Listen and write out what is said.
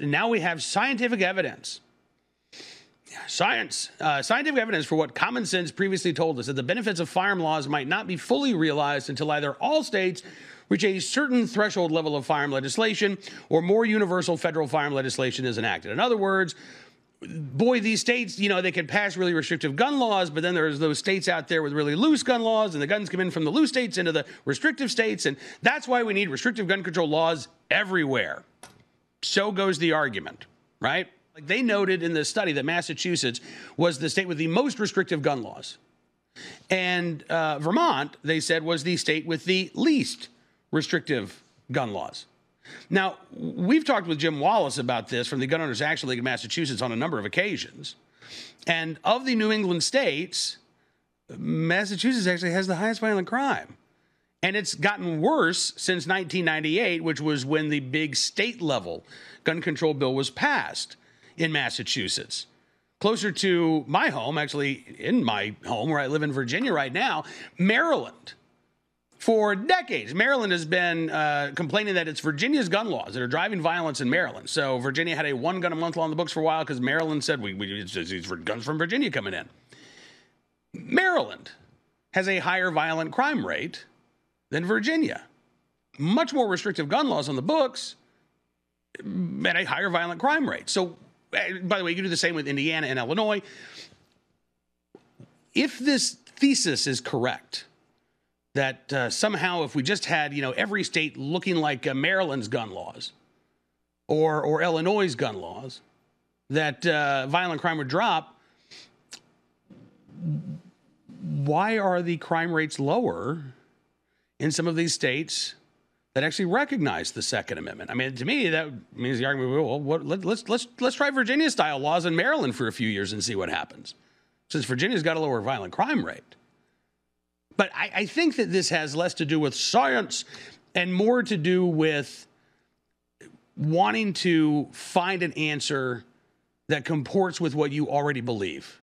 Now we have scientific evidence. Scientific evidence for what common sense previously told us, that the benefits of firearm laws might not be fully realized until either all states reach a certain threshold level of firearm legislation or more universal federal firearm legislation is enacted. In other words, boy, these states, they can pass really restrictive gun laws, but then there's those states out there with really loose gun laws, and the guns come in from the loose states into the restrictive states, and that's why we need restrictive gun control laws everywhere. So goes the argument, right? Like they noted in the study that Massachusetts was the state with the most restrictive gun laws. And Vermont, they said, was the state with the least restrictive gun laws. Now, we've talked with Jim Wallace about this from the Gun Owners Action League of Massachusetts on a number of occasions. And of the New England states, Massachusetts actually has the highest violent crime. And it's gotten worse since 1998, which was when the big state-level gun control bill was passed in Massachusetts. Closer to my home, actually in my home where I live in Virginia right now, Maryland. For decades, Maryland has been complaining that it's Virginia's gun laws that are driving violence in Maryland. So Virginia had a one gun a month law in the books for a while because Maryland said it's these guns from Virginia coming in. Maryland has a higher violent crime rate than Virginia. Much more restrictive gun laws on the books at a higher violent crime rate. So, by the way, you can do the same with Indiana and Illinois. If this thesis is correct, that somehow if we just had, every state looking like Maryland's gun laws or Illinois' gun laws, that violent crime would drop. Why are the crime rates lower in some of these states that actually recognize the Second Amendment? I mean, to me, that means the argument, well, let's try Virginia-style laws in Maryland for a few years and see what happens, since Virginia's got a lower violent crime rate. But I think that this has less to do with science and more to do with wanting to find an answer that comports with what you already believe.